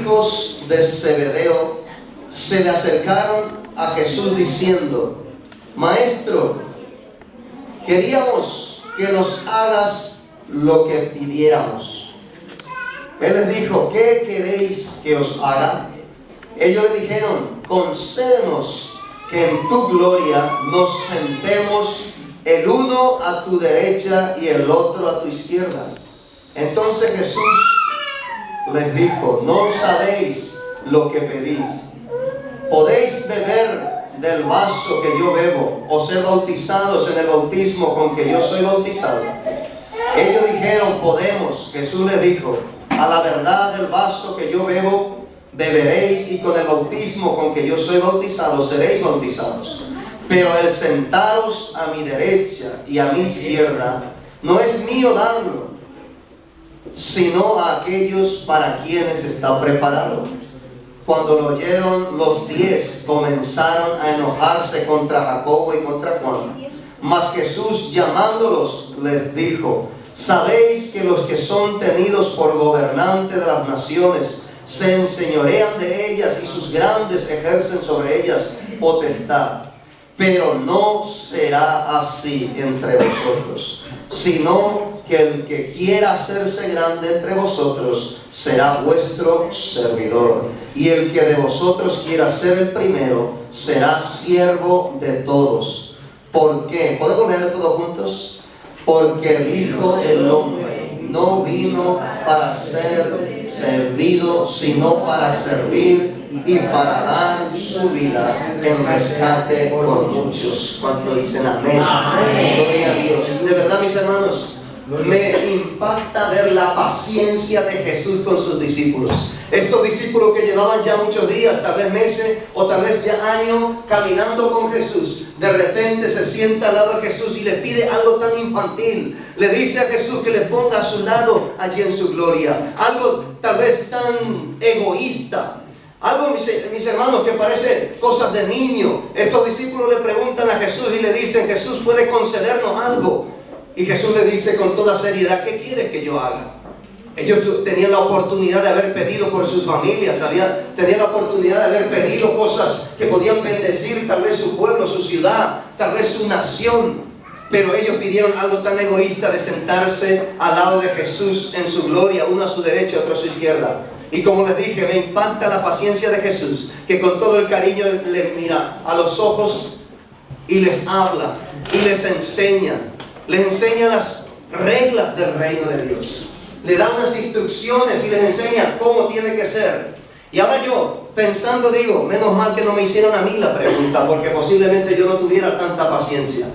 hijos de Zebedeo se le acercaron a Jesús diciendo: Maestro, queríamos que nos hagas lo que pidiéramos. Él les dijo: ¿qué queréis que os haga? Ellos le dijeron: concédenos que en tu gloria nos sentemos el uno a tu derecha y el otro a tu izquierda. Entonces Jesús les dijo: no sabéis lo que pedís. ¿Podéis beber del vaso que yo bebo, o ser bautizados en el bautismo con que yo soy bautizado? Ellos dijeron: podemos. Jesús les dijo: a la verdad del vaso que yo bebo beberéis, y con el bautismo con que yo soy bautizado seréis bautizados. Pero el sentaros a mi derecha y a mi izquierda no es mío darlo, sino a aquellos para quienes está preparado. Cuando lo oyeron, los 10 comenzaron a enojarse contra Jacobo y contra Juan. Mas Jesús, llamándolos, les dijo: ¿sabéis que los que son tenidos por gobernantes de las naciones se enseñorean de ellas, y sus grandes ejercen sobre ellas potestad? Pero no será así entre vosotros, sino que el que quiera hacerse grande entre vosotros será vuestro servidor, y el que de vosotros quiera ser el primero será siervo de todos. ¿Por qué? ¿Podemos leer todos juntos? Porque el Hijo del Hombre no vino para ser servido, sino para servir y para dar su vida en rescate por muchos. ¿Cuánto dicen amén? Amén. Gloria a Dios. De verdad, mis hermanos, me impacta ver la paciencia de Jesús con sus discípulos. Estos discípulos que llevaban ya muchos días, tal vez meses o tal vez ya años caminando con Jesús, de repente se sienta al lado de Jesús y le pide algo tan infantil. Le dice a Jesús que le ponga a su lado allí en su gloria. Algo tal vez tan egoísta. Algo, mis hermanos, que parece cosas de niño. Estos discípulos le preguntan a Jesús y le dicen: Jesús, ¿puede concedernos algo? Y Jesús le dice con toda seriedad: ¿qué quieres que yo haga? Ellos tenían la oportunidad de haber pedido por sus familias, tenían la oportunidad de haber pedido cosas que podían bendecir tal vez su pueblo, su ciudad, tal vez su nación. Pero ellos pidieron algo tan egoísta de sentarse al lado de Jesús en su gloria, uno a su derecha, otro a su izquierda. Y como les dije, me impacta la paciencia de Jesús, que con todo el cariño les mira a los ojos y les habla y les enseña las reglas del reino de Dios. Le da unas instrucciones y les enseña cómo tiene que ser. Y ahora yo, pensando, digo: menos mal que no me hicieron a mí la pregunta, porque posiblemente yo no tuviera tanta paciencia.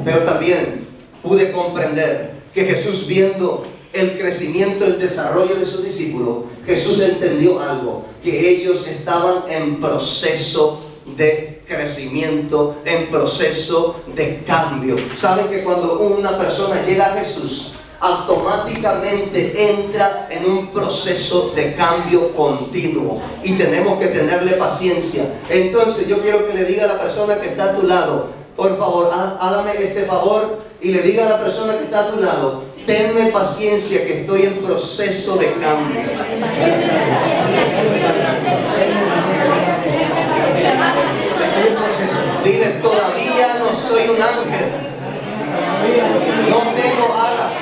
Pero también pude comprender que Jesús, viendo el crecimiento, el desarrollo de sus discípulos, Jesús entendió algo: que ellos estaban en proceso de crecimiento, en proceso de cambio. Saben que cuando una persona llega a Jesús, automáticamente entra en un proceso de cambio continuo, y tenemos que tenerle paciencia. Entonces yo quiero que le diga a la persona que está a tu lado: por favor, hágame este favor, y le diga a la persona que está a tu lado: tenme paciencia, que estoy en proceso de cambio. Dile: todavía no soy un ángel, no tengo alas.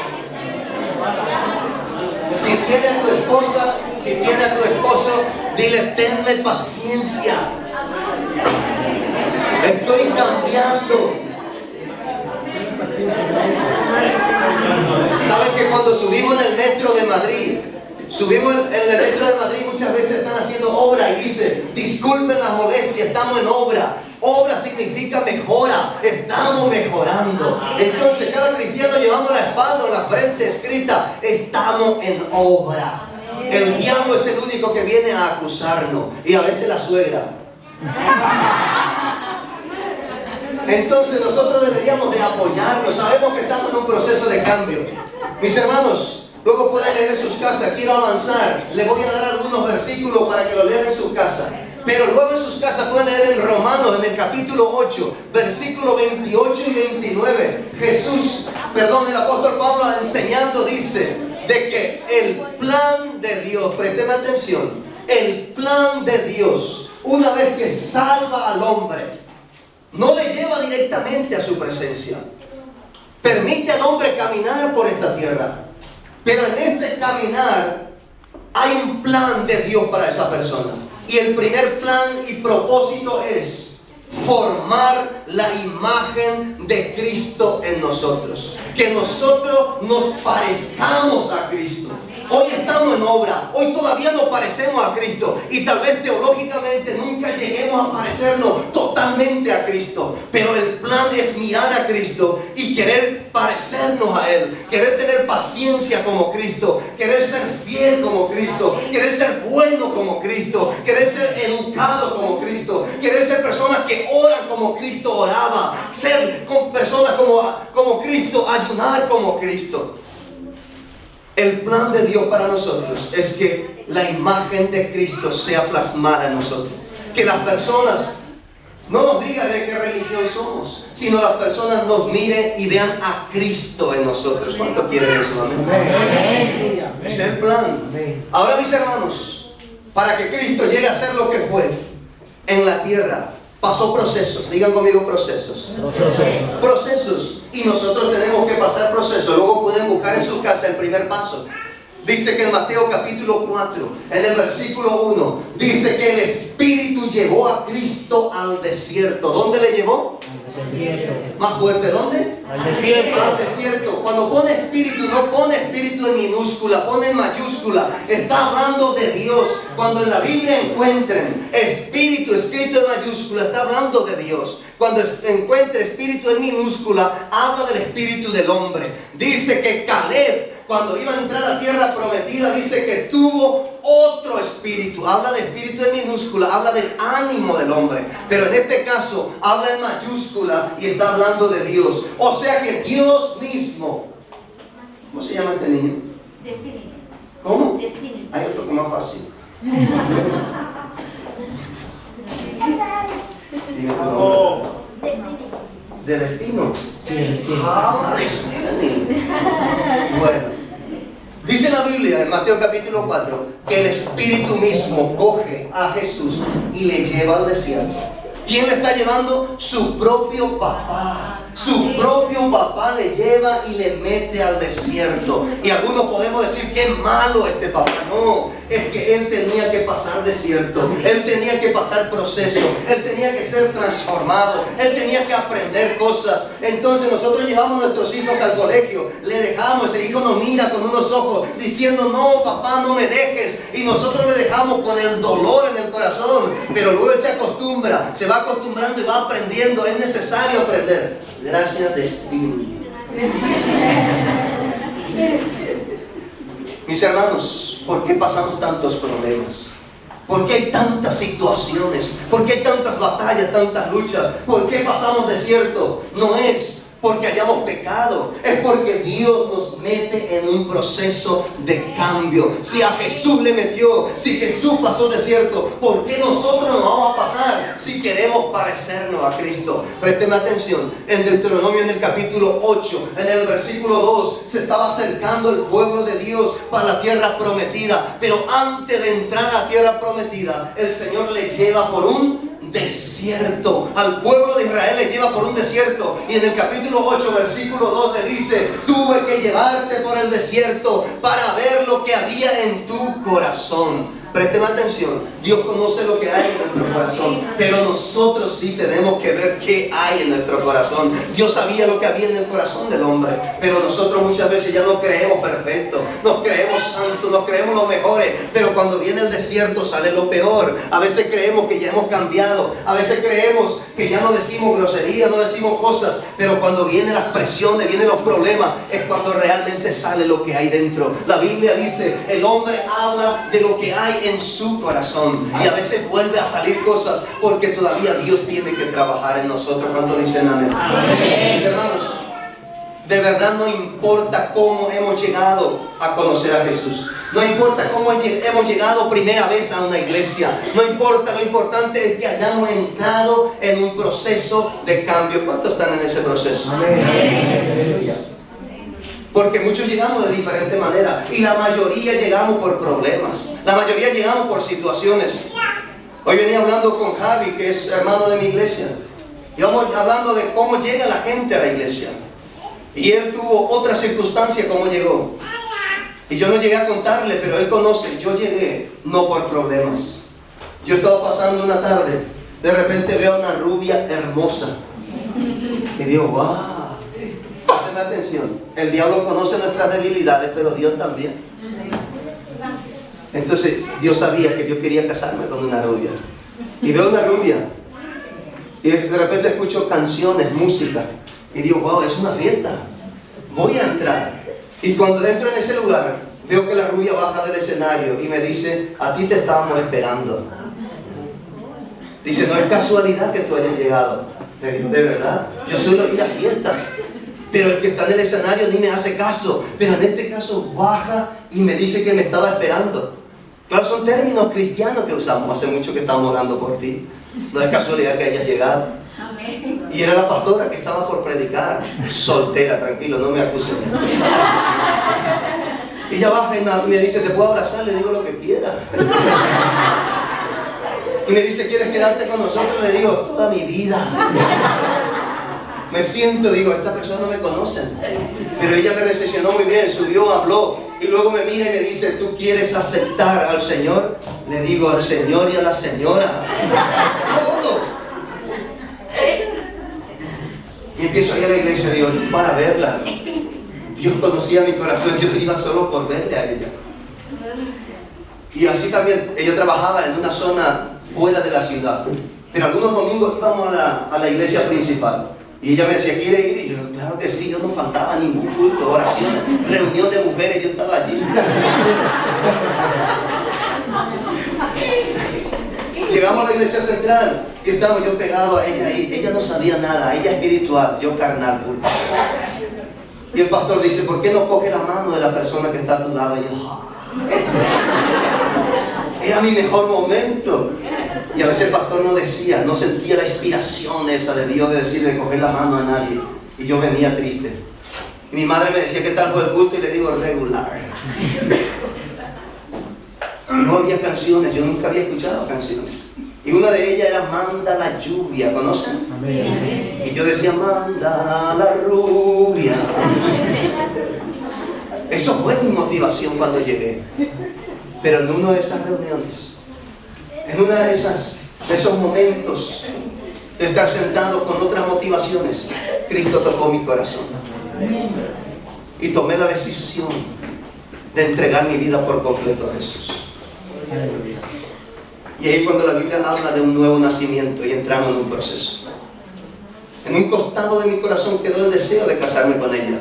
Si tiene a tu esposa, si tiene a tu esposo, dile: tenme paciencia, estoy cambiando. ¿Saben que cuando subimos en el metro de Madrid, muchas veces están haciendo obra y dice: disculpen la molestia, estamos en obra? Obra significa mejora, estamos mejorando. Entonces cada cristiano llevamos la espalda o la frente escrita: estamos en obra. El diablo es el único que viene a acusarnos, y a veces la suegra. Entonces nosotros deberíamos de apoyarnos. Sabemos que estamos en un proceso de cambio. Mis hermanos, luego pueden leer en sus casas. Quiero avanzar, les voy a dar algunos versículos para que lo lean en sus casas. Pero luego en sus casas pueden leer en Romanos, en el capítulo 8, versículos 28 y 29. El apóstol Pablo, enseñando, dice: de que el plan de Dios, présteme atención, el plan de Dios, una vez que salva al hombre, no le lleva directamente a su presencia. Permite al hombre caminar por esta tierra, pero en ese caminar hay un plan de Dios para esa persona. Y el primer plan y propósito es formar la imagen de Cristo en nosotros. Que nosotros nos parezcamos a Cristo. Hoy estamos en obra, hoy todavía nos parecemos a Cristo y tal vez teológicamente nunca lleguemos a parecernos totalmente a Cristo, pero el plan es mirar a Cristo y querer parecernos a Él, querer tener paciencia como Cristo, querer ser fiel como Cristo, querer ser bueno como Cristo, querer ser educado como Cristo, querer ser personas que oran como Cristo oraba, ser con personas como Cristo, ayunar como Cristo. El plan de Dios para nosotros es que la imagen de Cristo sea plasmada en nosotros. Que las personas no nos digan de qué religión somos, sino las personas nos miren y vean a Cristo en nosotros. ¿Cuánto quieren eso? Amén. Es el plan. Ahora, mis hermanos, para que Cristo llegue a ser lo que fue en la tierra, pasó procesos. Digan conmigo procesos. Procesos. Y nosotros tenemos que pasar procesos. Luego pueden buscar en su casa el primer paso. Dice que en Mateo capítulo 4, en el versículo 1, dice que el Espíritu llevó a Cristo al desierto. ¿Dónde le llevó? Al desierto. Más fuerte, ¿dónde? Al desierto. Al desierto. Cuando pone espíritu, no pone espíritu en minúscula, pone en mayúscula. Está hablando de Dios. Cuando en la Biblia encuentren espíritu escrito en mayúscula, está hablando de Dios. Cuando encuentre espíritu en minúscula, habla del espíritu del hombre. Dice que Caleb, cuando iba a entrar a la tierra prometida, dice que tuvo otro espíritu. Habla de espíritu en minúscula, habla del ánimo del hombre. Pero en este caso habla en mayúscula y está hablando de Dios. O sea que Dios mismo. ¿Cómo se llama este niño? Destiny. ¿Cómo? Destiny. Hay otro que más fácil. Dime tu nombre. Destiny. ¿De destino? Sí, el destino. Ah, destino. Bueno, dice la Biblia en Mateo capítulo 4 que el Espíritu mismo coge a Jesús y le lleva al desierto. ¿Quién le está llevando? Su propio papá. Su propio papá le lleva y le mete al desierto. Y algunos podemos decir que es malo este papá. No, es que él tenía que pasar desierto. Él tenía que pasar proceso. Él tenía que ser transformado. Él tenía que aprender cosas. Entonces nosotros llevamos a nuestros hijos al colegio. Le dejamos, el hijo nos mira con unos ojos diciendo, no papá, no me dejes. Y nosotros le dejamos con el dolor en el corazón. Pero luego él se acostumbra, se va acostumbrando y va aprendiendo. Es necesario aprender. Gracias, destino. Mis hermanos, ¿por qué pasamos tantos problemas? ¿Por qué hay tantas situaciones? ¿Por qué hay tantas batallas, tantas luchas? ¿Por qué pasamos desierto? No es porque hayamos pecado, es porque Dios nos mete en un proceso de cambio. Si a Jesús le metió, si Jesús pasó desierto, ¿por qué nosotros no vamos a pasar si queremos parecernos a Cristo? Présteme atención, en Deuteronomio en el capítulo 8, en el versículo 2, se estaba acercando el pueblo de Dios para la tierra prometida, pero antes de entrar a la tierra prometida, el Señor le lleva por un desierto. Al pueblo de Israel le lleva por un desierto. Y en el capítulo 8, versículo 2 le dice, tuve que llevarte por el desierto para ver lo que había en tu corazón. Présteme atención, Dios conoce lo que hay en nuestro corazón, pero nosotros sí tenemos que ver qué hay en nuestro corazón. Dios sabía lo que había en el corazón del hombre, pero nosotros muchas veces ya nos creemos perfectos, nos creemos santos, nos creemos los mejores, pero cuando viene el desierto sale lo peor. A veces creemos que ya hemos cambiado, a veces creemos que ya no decimos groserías, no decimos cosas, pero cuando vienen las presiones, vienen los problemas, es cuando realmente sale lo que hay dentro. La Biblia dice, el hombre habla de lo que hay en su corazón, y a veces vuelve a salir cosas porque todavía Dios tiene que trabajar en nosotros. ¿Cuánto dicen amén? Amén. Mis hermanos, de verdad no importa cómo hemos llegado a conocer a Jesús, no importa cómo hemos llegado primera vez a una iglesia, no importa, lo importante es que hayamos entrado en un proceso de cambio. ¿Cuántos están en ese proceso? Amén. Porque muchos llegamos de diferente manera y la mayoría llegamos por problemas, la mayoría llegamos por situaciones. Hoy venía hablando con Javi, que es hermano de mi iglesia, y vamos hablando de cómo llega la gente a la iglesia. Y él tuvo otra circunstancia como llegó. Y yo no llegué a contarle, pero él conoce, yo llegué no por problemas. Yo estaba pasando una tarde, de repente veo a una rubia hermosa. Y digo, wow. Presten atención, el diablo conoce nuestras debilidades, pero Dios también. Entonces Dios sabía que yo quería casarme con una rubia. Y veo una rubia y de repente escucho canciones, música, y digo, wow, es una fiesta, voy a entrar. Y cuando entro en ese lugar, veo que la rubia baja del escenario y me dice, a ti te estábamos esperando. Dice, no es casualidad que tú hayas llegado. Le digo, de verdad, yo suelo ir a fiestas, pero el que está en el escenario ni me hace caso. Pero en este caso baja y me dice que me estaba esperando. Claro, son términos cristianos que usamos. Hace mucho que estamos orando por ti. No es casualidad que hayas llegado. Amén. Y era la pastora que estaba por predicar. Soltera, tranquilo, no me acusen. Y ella baja y me dice, ¿te puedo abrazar? Le digo lo que quiera. Y me dice, ¿quieres quedarte con nosotros? Le digo, toda mi vida. Me siento, digo, esta persona no me conoce. Pero ella me recepcionó muy bien, subió, habló. Y luego me mira y me dice, ¿tú quieres aceptar al Señor? Le digo, al Señor y a la señora. Todo. Y empiezo a ir a la iglesia, digo, para verla. Dios conocía mi corazón, yo iba solo por verle a ella. Y así también, ella trabajaba en una zona fuera de la ciudad. Pero algunos domingos íbamos a la iglesia principal. Y ella me decía, ¿quiere ir? Y yo, claro que sí, yo no faltaba ningún culto, oraciones, reunión de mujeres, yo estaba allí. Llegamos a la iglesia central y estaba yo pegado a ella ahí. Ella no sabía nada, ella espiritual, yo carnal puro. Y el pastor dice, ¿por qué no coge la mano de la persona que está a tu lado? Y yo, era mi mejor momento. Y a veces el pastor no decía, no sentía la inspiración esa de Dios de decirle coger la mano a nadie. Y yo venía triste. Y mi madre me decía, ¿qué tal fue el culto? Y le digo, regular. No había canciones, yo nunca había escuchado canciones. Y una de ellas era Manda la lluvia, ¿conocen? Amén. Y yo decía, manda la rubia. Eso fue mi motivación cuando llegué. Pero en una de esas reuniones, en uno de esos momentos de estar sentado con otras motivaciones, Cristo tocó mi corazón. Y tomé la decisión de entregar mi vida por completo a Jesús. Y ahí cuando la Biblia habla de un nuevo nacimiento y entramos en un proceso. En un costado de mi corazón quedó el deseo de casarme con ella.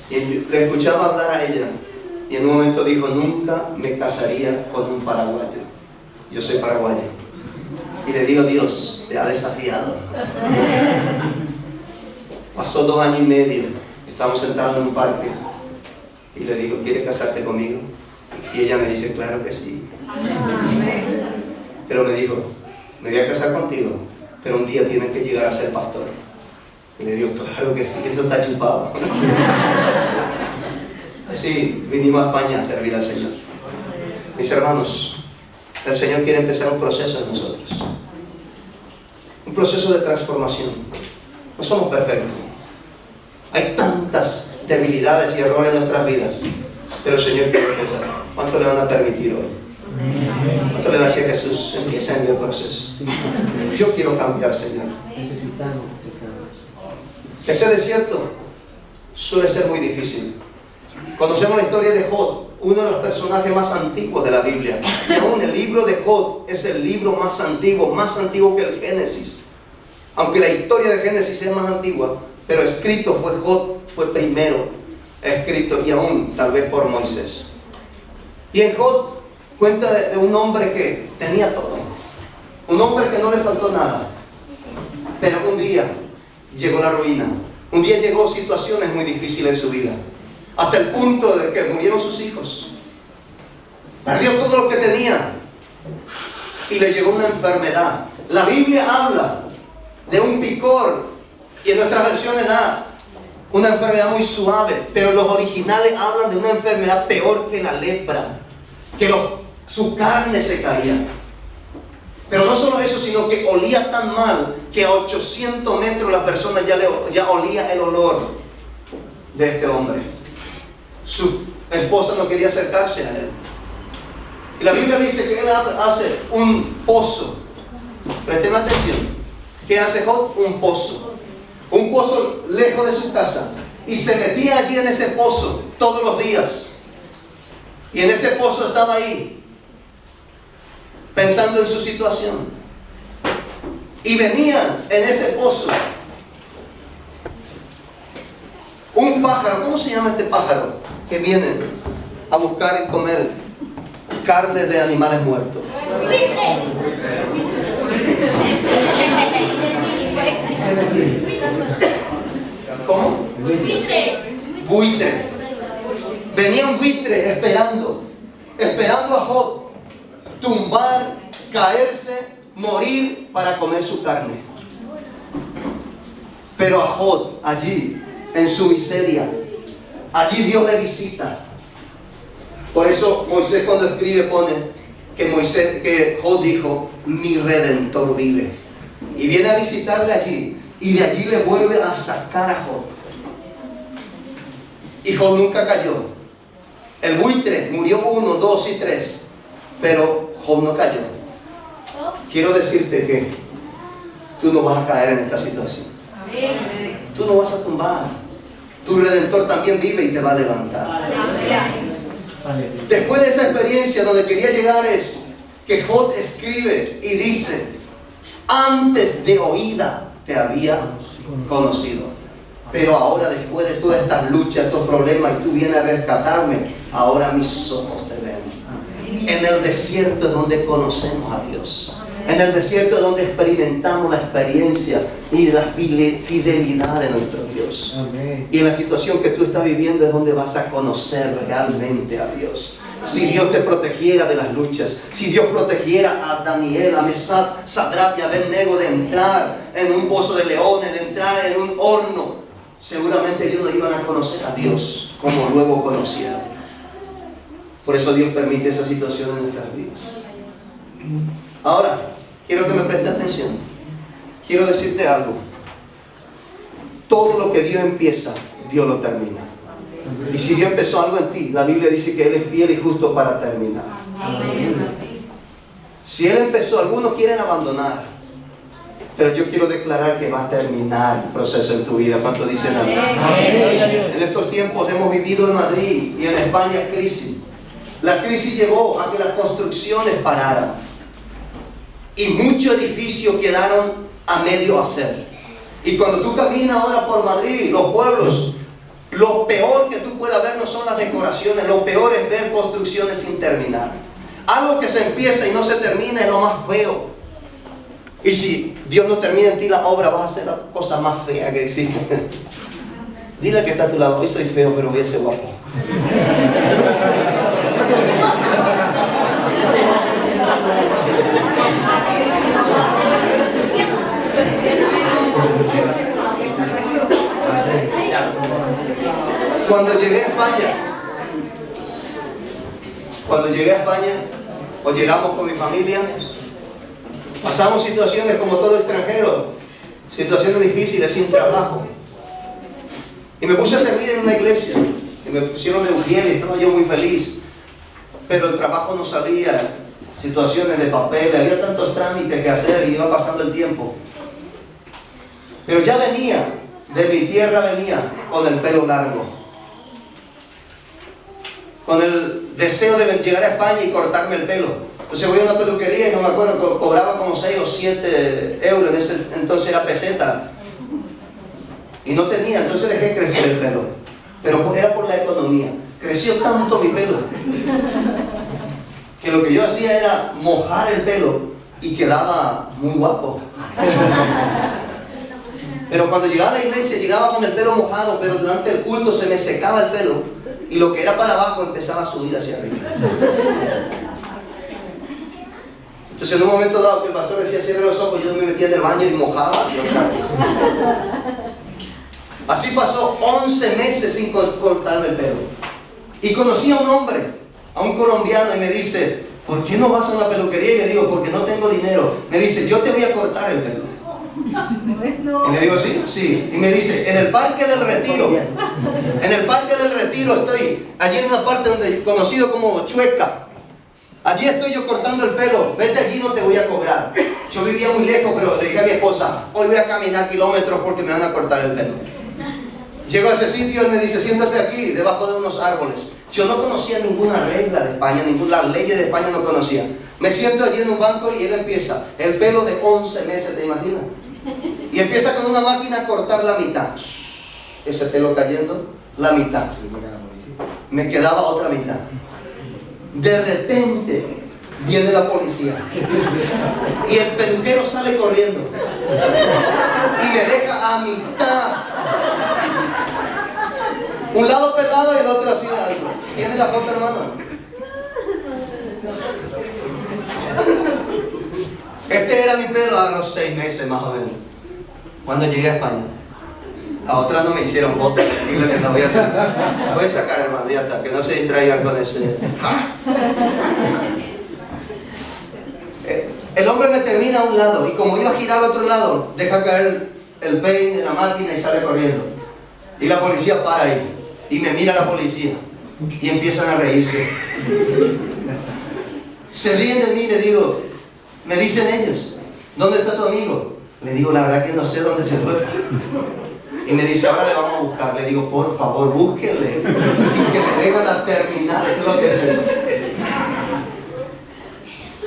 Y le escuchaba hablar a ella. Y en un momento dijo, nunca me casaría con un paraguayo. Yo soy paraguayo. Y le digo, Dios, te ha desafiado. Pasó 2 años y medio. Estamos sentados en un parque. Y le digo, ¿quieres casarte conmigo? Y ella me dice, claro que sí. Pero me dijo, me voy a casar contigo, pero un día tienes que llegar a ser pastor. Y le digo, claro que sí, eso está chupado. Así vinimos a España a servir al Señor. Mis hermanos, el Señor quiere empezar un proceso en nosotros. Un proceso de transformación. No somos perfectos. Hay tantas debilidades y errores en nuestras vidas. Pero el Señor quiere empezar. ¿Cuánto le van a permitir hoy? ¿Cuánto le va a decir a Jesús? Empieza en el proceso. Yo quiero cambiar, Señor. Necesitamos. Ese desierto suele ser muy difícil. Conocemos la historia de Job, uno de los personajes más antiguos de la Biblia. Y aún el libro de Job es el libro más antiguo que el Génesis. Aunque la historia de Génesis es más antigua, pero escrito fue Job, fue primero escrito, y aún tal vez por Moisés. Y en Job cuenta de un hombre que tenía todo, un hombre que no le faltó nada, pero un día llegó la ruina, un día llegó situaciones muy difíciles en su vida, hasta el punto de que murieron sus hijos, perdió todo lo que tenía y le llegó una enfermedad. La Biblia habla de un picor y en nuestra versión da una enfermedad muy suave, pero los originales hablan de una enfermedad peor que la lepra, que su carne se caía. Pero no solo eso, sino que olía tan mal que a 800 metros la persona ya olía el olor de este hombre. Su esposa no quería acercarse a él. Y la Biblia dice que él hace un pozo. Presten atención. ¿Qué hace Job? Un pozo. Un pozo lejos de su casa. Y se metía allí en ese pozo todos los días. Y en ese pozo estaba ahí, pensando en su situación. Y venía en ese pozo un pájaro. ¿Cómo se llama este pájaro? Que viene a buscar y comer carne de animales muertos. ¿Cómo? Buitre. Venía un buitre esperando a Job tumbar, caerse, morir para comer su carne. Pero a Job, allí, en su miseria, allí Dios le visita. Por eso Moisés cuando escribe pone que Job dijo, mi Redentor vive. Y viene a visitarle allí, y de allí le vuelve a sacar a Job. Y Job nunca cayó. El buitre murió 1, 2 y 3, pero Job no cayó. Quiero decirte que tú no vas a caer en esta situación. Tú no vas a tumbar. Tu Redentor también vive y te va a levantar. Después de esa experiencia, donde quería llegar es que Job escribe y dice, antes de oída te había conocido, pero ahora después de todas estas luchas, estos problemas, y tú vienes a rescatarme, ahora mis ojos te ven. En el desierto es donde conocemos a Dios. En el desierto es donde experimentamos la experiencia y la fidelidad de nuestro Dios. Amén. Y en la situación que tú estás viviendo es donde vas a conocer realmente a Dios. Si Dios te protegiera de las luchas, si Dios protegiera a Daniel, a Mesach, Sadrach y Abednego de entrar en un pozo de leones, de entrar en un horno, seguramente ellos no iban a conocer a Dios como luego conocieron. Por eso Dios permite esa situación en nuestras vidas. Ahora, quiero que me prestes atención. Quiero decirte algo. Todo lo que Dios empieza, Dios lo termina. Y si Dios empezó algo en ti, la Biblia dice que Él es fiel y justo para terminar. Si Él empezó, algunos quieren abandonar, pero yo quiero declarar que va a terminar el proceso en tu vida. ¿Cuánto dicen amén? En estos tiempos hemos vivido en Madrid y en España crisis. La crisis llevó a que las construcciones pararan y muchos edificios quedaron a medio hacer. Y cuando tú caminas ahora por Madrid, los pueblos, lo peor que tú puedas ver no son las decoraciones, lo peor es ver construcciones sin terminar. Algo que se empieza y no se termina es lo más feo. Y si Dios no termina en ti la obra, vas a hacer la cosa más fea que existe. Dile al que está a tu lado, hoy soy feo, pero voy a ser guapo. Cuando llegué a España, o llegamos con mi familia, pasamos situaciones como todo extranjero, situaciones difíciles, sin trabajo. Y me puse a servir en una iglesia, y me pusieron de ujier y estaba yo muy feliz, pero el trabajo no salía, situaciones de papel, había tantos trámites que hacer y iba pasando el tiempo. Pero ya venía, de mi tierra venía con el pelo largo, con el deseo de llegar a España y cortarme el pelo. Entonces voy a una peluquería y no me acuerdo, cobraba como 6 o 7 euros, en ese entonces era peseta. Y no tenía, entonces dejé crecer el pelo. Pero era por la economía. Creció tanto mi pelo, que lo que yo hacía era mojar el pelo y quedaba muy guapo. Pero cuando llegaba a la iglesia, llegaba con el pelo mojado, pero durante el culto se me secaba el pelo y lo que era para abajo empezaba a subir hacia arriba. Entonces en un momento dado que el pastor decía cierre los ojos, yo me metía en el baño y mojaba hacia otra vez. Así pasó 11 meses sin cortarme el pelo. Y conocí a un hombre, a un colombiano, y me dice, ¿por qué no vas a una peluquería? Y le digo, porque no tengo dinero. Me dice, yo te voy a cortar el pelo. Y le digo, sí, sí. Y me dice, en el Parque del Retiro, estoy, allí en una parte donde conocido como Chueca. Allí estoy yo cortando el pelo, vete allí, no te voy a cobrar. Yo vivía muy lejos, pero le dije a mi esposa, hoy voy a caminar kilómetros porque me van a cortar el pelo. Llego a ese sitio, él me dice, siéntate aquí, debajo de unos árboles. Yo no conocía ninguna regla de España, las leyes de España no conocía. Me siento allí en un banco y él empieza, el pelo de 11 meses, ¿te imaginas? Y empieza con una máquina a cortar la mitad. Ese pelo cayendo, la mitad. Me quedaba otra mitad. De repente viene la policía y el peluquero sale corriendo y me deja a mitad, un lado pelado y el otro así de algo. ¿Tiene la foto, hermano? Este era mi pelo a los 6 meses más o menos, cuando llegué a España. A otras no me hicieron fotos, dile que no voy a hacer. La voy a sacar, hermano, ya está, que no se distraigan con ese. El hombre me termina a un lado y como iba a girar al otro lado, deja caer el peine de la máquina y sale corriendo. Y la policía para ahí y me mira la policía y empiezan a reírse. Se ríen de mí, le digo, me dicen ellos, ¿dónde está tu amigo? Le digo, la verdad que no sé dónde se fue. Y me dice, ahora le vamos a buscar. Le digo, por favor, búsquenle y que me dejan a terminar lo que empezó.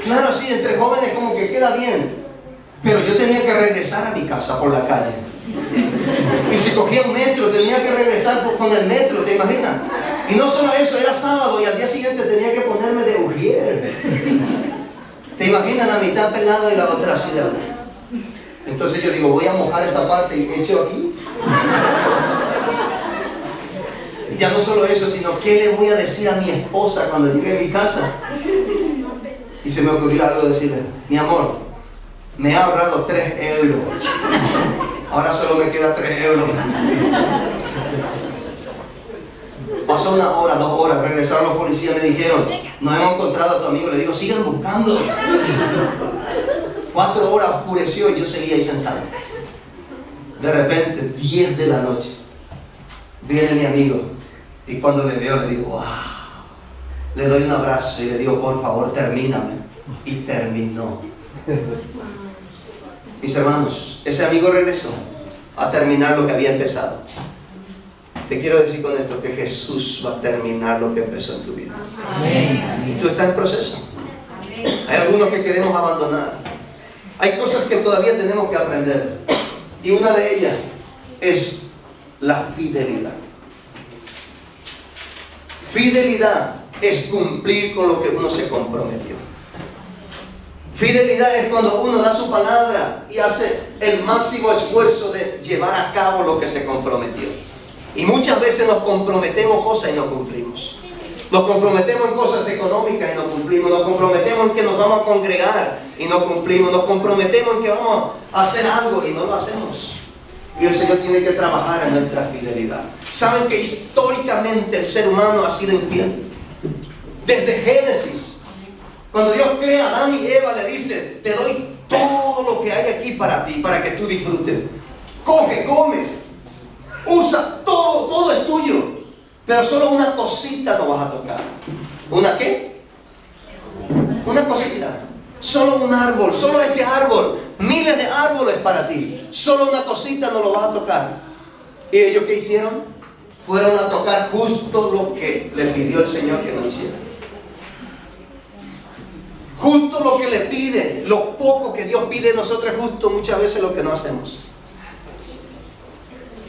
Claro, sí, entre jóvenes como que queda bien, pero yo tenía que regresar a mi casa por la calle. Y si cogía un metro, tenía que regresar con el metro, ¿te imaginas? Y no solo eso, era sábado y al día siguiente tenía que ponerme de ujier. ¿Te imaginas? La mitad pelada y la otra así de algo. Entonces yo digo, voy a mojar esta parte y echo aquí. Y ya no solo eso, sino ¿qué le voy a decir a mi esposa cuando llegue a mi casa? Y se me ocurrió algo decirle, mi amor, me ha ahorrado 3 euros. Ahora solo me queda 3 euros. Pasó 1 hora, 2 horas, regresaron los policías, me dijeron, nos hemos encontrado a tu amigo. Le digo, sigan buscando. 4 horas oscureció y yo seguía ahí sentado. De repente, 10 de la noche, viene mi amigo y cuando le veo le digo, wow. Le doy un abrazo y le digo, por favor, termíname. Y terminó. Mis hermanos, ese amigo regresó a terminar lo que había empezado. Te quiero decir con esto que Jesús va a terminar lo que empezó en tu vida. Amén. Y tú estás en proceso. Hay algunos que queremos abandonar. Hay cosas que todavía tenemos que aprender. Y una de ellas es la fidelidad. Fidelidad es cumplir con lo que uno se comprometió. Fidelidad es cuando uno da su palabra y hace el máximo esfuerzo de llevar a cabo lo que se comprometió. Y muchas veces nos comprometemos cosas y no cumplimos. Nos comprometemos en cosas económicas y no cumplimos. Nos comprometemos en que nos vamos a congregar y no cumplimos. Nos comprometemos en que vamos a hacer algo y no lo hacemos. Y el Señor tiene que trabajar en nuestra fidelidad. ¿Saben que históricamente el ser humano ha sido infiel? Desde Génesis, cuando Dios crea a Adán y Eva, le dice, te doy todo lo que hay aquí para ti, para que tú disfrutes. Coge, come, usa, todo es tuyo. Pero solo una cosita no vas a tocar. ¿Una qué? Una cosita. Solo un árbol, solo este árbol. Miles de árboles para ti. Solo una cosita no lo vas a tocar. ¿Y ellos qué hicieron? Fueron a tocar justo lo que le pidió el Señor que no hiciera. Justo lo que le pide, lo poco que Dios pide de nosotros es justo muchas veces lo que no hacemos.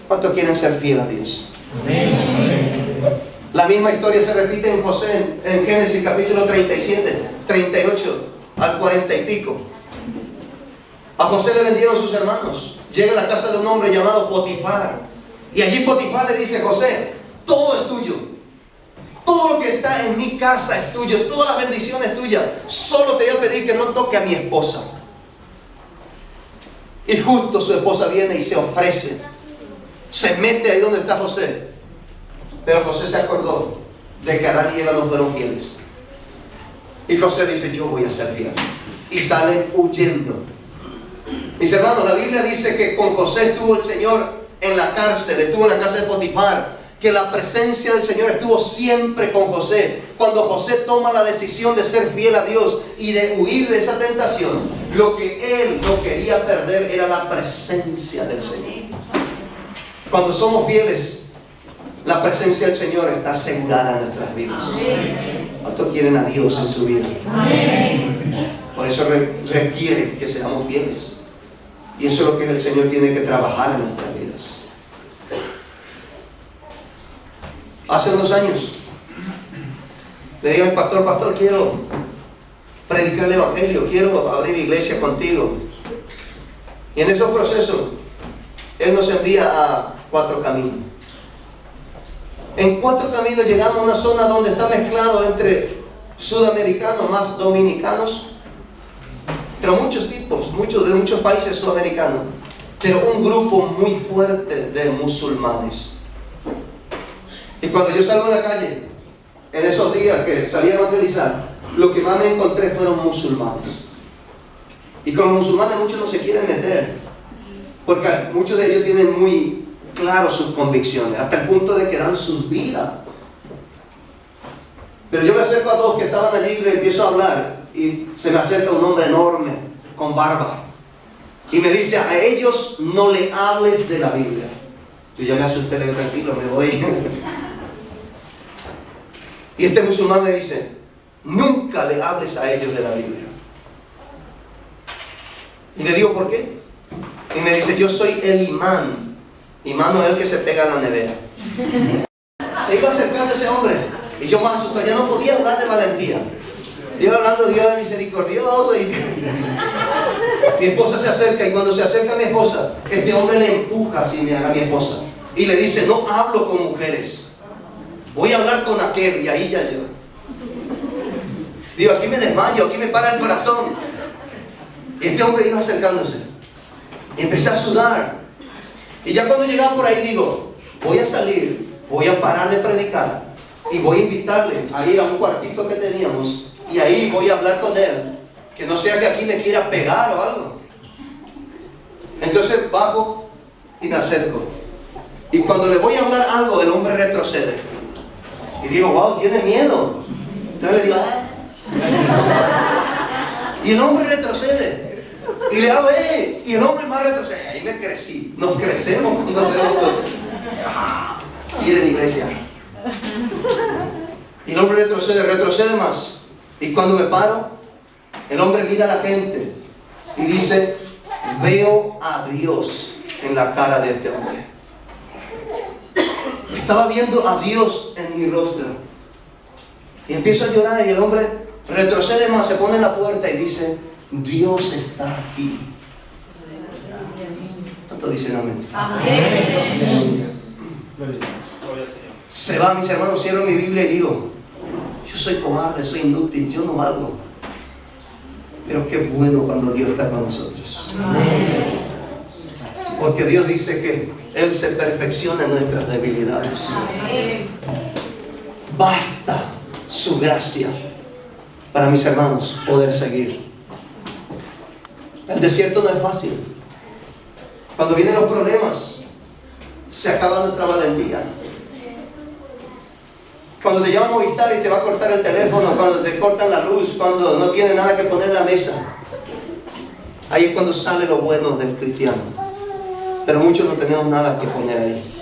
¿Cuántos quieren ser fieles a Dios? La misma historia se repite en José, en Génesis capítulo 37, 38 al 40 y pico. A José le vendieron sus hermanos. Llega a la casa de un hombre llamado Potifar. Y allí Potifar le dice, José, todo es tuyo. Todo lo que está en mi casa es tuyo. Todas las bendiciones es tuya. Solo te voy a pedir que no toque a mi esposa. Y justo su esposa viene y se ofrece. Se mete ahí donde está José. Pero José se acordó de que Adán y Eva no fueron fieles. Y José dice, yo voy a ser fiel. Y sale huyendo. Mis hermanos, la Biblia dice que con José estuvo el Señor en la cárcel, estuvo en la casa de Potifar, que la presencia del Señor estuvo siempre con José. Cuando José toma la decisión de ser fiel a Dios y de huir de esa tentación, lo que él no quería perder era la presencia del Señor. Cuando somos fieles, la presencia del Señor está asegurada en nuestras vidas. ¿Cuántos quieren a Dios en su vida? Por eso requiere que seamos fieles. Y eso es lo que el Señor tiene que trabajar en nuestras vidas. Hace unos años le dije a mi pastor, pastor, quiero predicar el Evangelio, quiero abrir iglesia contigo. Y en esos procesos, Él nos envía a 4 caminos. En 4 caminos llegamos a una zona donde está mezclado entre sudamericanos más dominicanos, pero muchos tipos, de muchos países sudamericanos, pero un grupo muy fuerte de musulmanes. Y cuando yo salgo a la calle, en esos días que salí a evangelizar, lo que más me encontré fueron musulmanes. Y con los musulmanes muchos no se quieren meter, porque muchos de ellos tienen muy claro sus convicciones, hasta el punto de que dan sus vidas. Pero yo me acerco a 2 que estaban allí y le empiezo a hablar, y se me acerca un hombre enorme, con barba, y me dice, a ellos no le hables de la Biblia. Yo ya me asusté, le digo, tranquilo, me voy. Y este musulmán me dice, nunca le hables a ellos de la Biblia. Y le digo, ¿por qué? Y me dice, yo soy el imán. Imán no es el que se pega en la nevera. Se iba acercando ese hombre y yo más asustado, ya no podía hablar de valentía. Iba hablando de Dios es misericordioso y mi esposa se acerca, y cuando se acerca a mi esposa, este hombre le empuja así a mi esposa y le dice, no hablo con mujeres, voy a hablar con aquel. Y ahí ya yo digo, aquí me desmayo, aquí me para el corazón. Y este hombre iba acercándose y empecé a sudar. Y ya cuando llegaba por ahí digo, voy a salir, voy a parar de predicar y voy a invitarle a ir a un cuartito que teníamos, y ahí voy a hablar con él, que no sea que aquí me quiera pegar o algo. Entonces bajo y me acerco, y cuando le voy a hablar algo, el hombre retrocede y digo, wow, tiene miedo. Entonces le digo, y el hombre retrocede. Y le hago, y el hombre más retrocede. Ahí me crecí. Nos crecemos cuando vemos cosas. Ir en iglesia. Y el hombre retrocede más. Y cuando me paro, el hombre mira a la gente y dice, veo a Dios en la cara de este hombre. Estaba viendo a Dios en mi rostro. Y empiezo a llorar, y el hombre retrocede más, se pone en la puerta y dice, Dios está aquí. ¿Cuánto dicen amén? Amén. Se va, mis hermanos, cierro mi Biblia y digo, yo soy cobarde, soy inútil, yo no valgo. Pero qué bueno cuando Dios está con nosotros. Porque Dios dice que Él se perfecciona en nuestras debilidades. Basta su gracia para, mis hermanos, poder seguir. El desierto no es fácil. Cuando vienen los problemas, se acaba nuestra valentía. Cuando te llama Movistar y te va a cortar el teléfono, cuando te cortan la luz, cuando no tiene nada que poner en la mesa, ahí es cuando sale lo bueno del cristiano. Pero muchos no tenemos nada que poner ahí.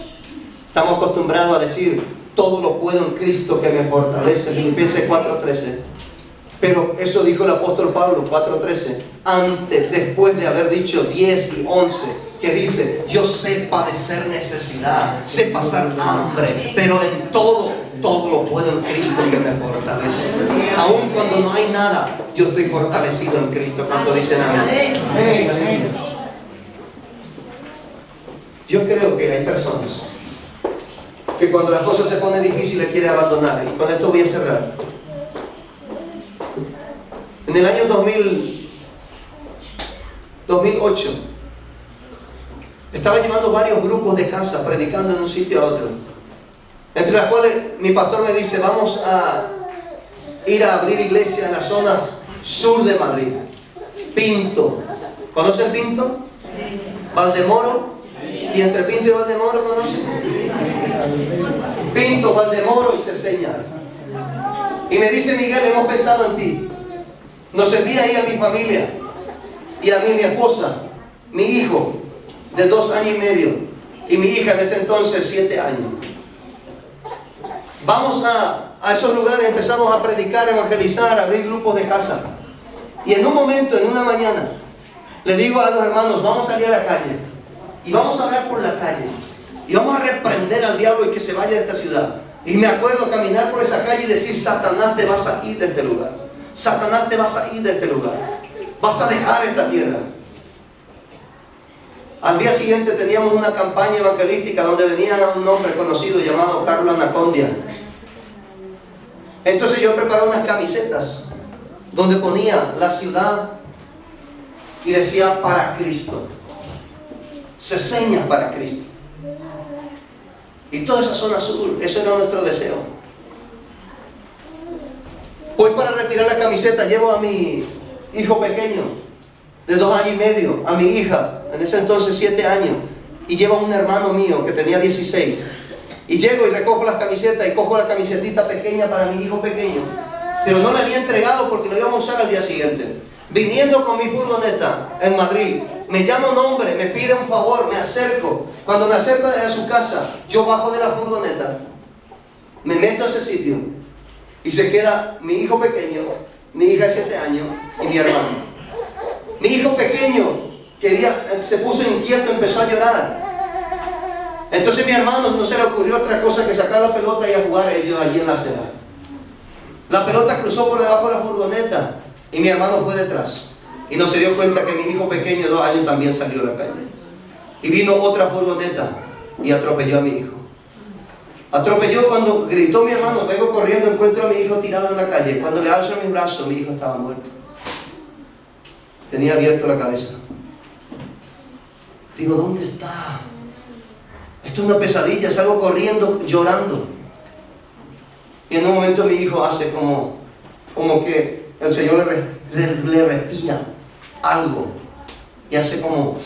Estamos acostumbrados a decir, todo lo puedo en Cristo que me fortalece. Filipenses 4:13. Pero eso dijo el apóstol Pablo, 4:13, después de haber dicho 10 y 11, que dice, yo sé padecer necesidad, sé pasar hambre, pero en todo lo puedo en Cristo que me fortalece. Aun cuando no hay nada, yo estoy fortalecido en Cristo. ¿Cuánto dicen amén? Amén. Yo creo que hay personas que cuando las cosas se ponen difíciles quieren abandonar. Y con esto voy a cerrar. En el año 2008 Estaba llevando varios grupos de casa, predicando de un sitio a otro. Entre las cuales mi pastor me dice, vamos a ir a abrir iglesia en la zona sur de Madrid. Pinto. ¿Conocen Pinto? Valdemoro. Y entre Pinto y Valdemoro, ¿conocen? Pinto, Valdemoro y Ceseña. Y me dice, Miguel, hemos pensado en ti. Nos envía ahí a mi familia y a mí, mi esposa, mi hijo de 2 años y medio y mi hija en ese entonces 7 años. Vamos a esos lugares, empezamos a predicar, evangelizar, abrir grupos de casa. Y en un momento, en una mañana, le digo a los hermanos, vamos a salir a la calle y vamos a orar por la calle y vamos a reprender al diablo y que se vaya de esta ciudad. Y me acuerdo caminar por esa calle y decir, Satanás, te vas a ir de este lugar. Satanás, te vas a ir de este lugar. Vas a dejar esta tierra. Al día siguiente teníamos una campaña evangelística donde venía un hombre conocido llamado Carlos Anacondia. Entonces yo preparé unas camisetas donde ponía la ciudad y decía para Cristo. Ceseña para Cristo. Y toda esa zona sur, eso era nuestro deseo. Voy para retirar la camiseta, llevo a mi hijo pequeño de 2 años y medio, a mi hija, en ese entonces 7 años, y llevo a un hermano mío que tenía 16. Y llego y recojo las camisetas y cojo la camisetita pequeña para mi hijo pequeño, pero no la había entregado porque lo íbamos a usar al día siguiente. Viniendo con mi furgoneta en Madrid, me llama un hombre, me pide un favor, me acerco. Cuando me acerco a su casa, yo bajo de la furgoneta, me meto a ese sitio y se queda mi hijo pequeño, mi hija de 7 años y mi hermano. Mi hijo pequeño se puso inquieto, empezó a llorar. Entonces mi hermano no se le ocurrió otra cosa que sacar la pelota y a jugar ellos allí en la acera. La pelota cruzó por debajo de la furgoneta y mi hermano fue detrás. Y no se dio cuenta que mi hijo pequeño de 2 años también salió a la calle. Y vino otra furgoneta y atropelló a mi hijo. Atropelló cuando gritó mi hermano, vengo corriendo, encuentro a mi hijo tirado en la calle. Cuando le alzo mis brazos, mi hijo estaba muerto. Tenía abierto la cabeza. Digo, ¿dónde está? Esto es una pesadilla, salgo corriendo, llorando. Y en un momento mi hijo hace como que el Señor le retira algo. Y hace como...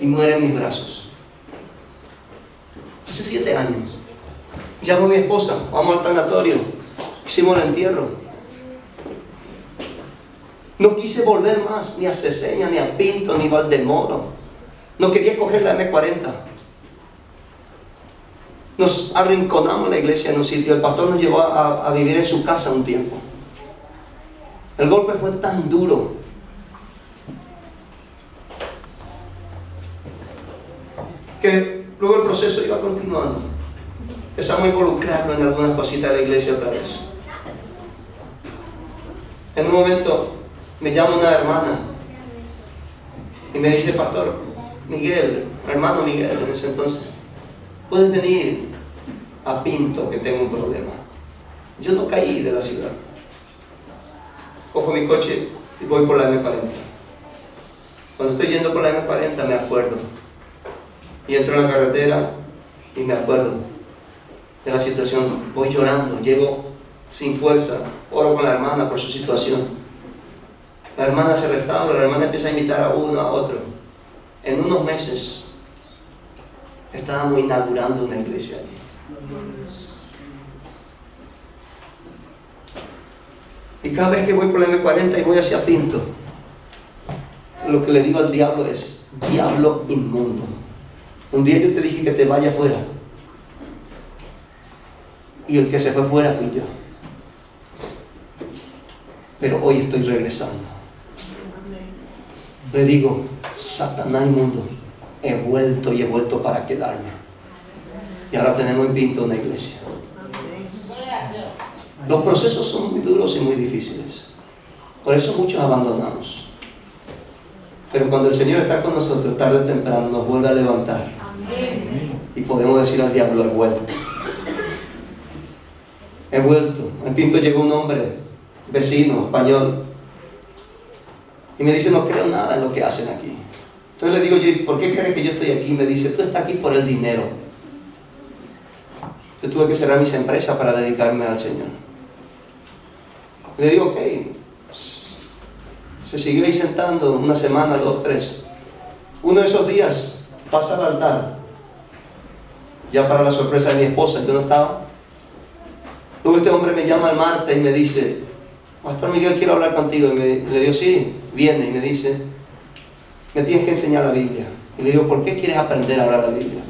y muere en mis brazos. Hace 7 años. Llamo a mi esposa, vamos al tanatorio. Hicimos el entierro. No quise volver más, ni a Ceseña, ni a Pinto, ni a Valdemoro. No quería coger la M40. Nos arrinconamos en la iglesia en un sitio. El pastor nos llevó a vivir en su casa un tiempo. El golpe fue tan duro que luego el proceso iba continuando. Empezamos a involucrarlo en algunas cositas de la iglesia otra vez. En un momento me llama una hermana y me dice, pastor Miguel, hermano Miguel en ese entonces, puedes venir a Pinto que tengo un problema. Yo no caí de la ciudad. Cojo mi coche y voy por la M40. Cuando estoy yendo por la M40 me acuerdo. Y entro en la carretera y me acuerdo de la situación. Voy llorando, llego sin fuerza, oro con la hermana por su situación. La hermana se restaura, la hermana empieza a invitar a uno, a otro. En unos meses estábamos inaugurando una iglesia allí. Y cada vez que voy por la M40 y voy hacia Pinto, lo que le digo al diablo es, diablo inmundo. Un día yo te dije que te vaya fuera. Y el que se fue fuera fui yo. Pero hoy estoy regresando. Le digo, Satanás inmundo, he vuelto para quedarme. Y ahora tenemos en Pinto una iglesia. Los procesos son muy duros y muy difíciles. Por eso muchos abandonamos. Pero cuando el Señor está con nosotros, tarde o temprano nos vuelve a levantar. Y podemos decir al diablo, he vuelto. He vuelto. En Pinto llegó un hombre, vecino, español. Y me dice, no creo nada en lo que hacen aquí. Entonces le digo yo, ¿por qué crees que yo estoy aquí? Me dice, tú estás aquí por el dinero. Yo tuve que cerrar mis empresas para dedicarme al Señor. Le digo, ok. Se siguió ahí sentando una semana, 2, 3. Uno de esos días pasa al altar. Ya para la sorpresa de mi esposa, yo no estaba. Luego este hombre me llama el martes y me dice, Pastor Miguel, quiero hablar contigo. Y le digo, sí, viene y me dice, me tienes que enseñar la Biblia. Y le digo, ¿por qué quieres aprender a hablar la Biblia?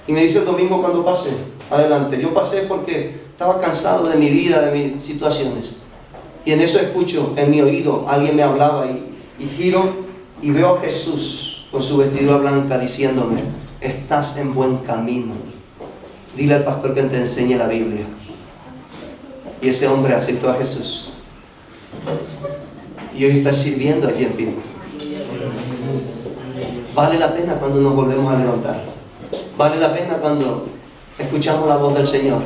Y me dice el domingo cuando pase, adelante. Yo pasé porque estaba cansado de mi vida, de mis situaciones. Y en eso escucho en mi oído, alguien me hablaba y giro y veo a Jesús con su vestidura blanca diciéndome, estás en buen camino. Dile al pastor que te enseñe la Biblia. Y ese hombre aceptó a Jesús. Y hoy está sirviendo aquí en Pino. Vale la pena cuando nos volvemos a levantar. Vale la pena cuando escuchamos la voz del Señor.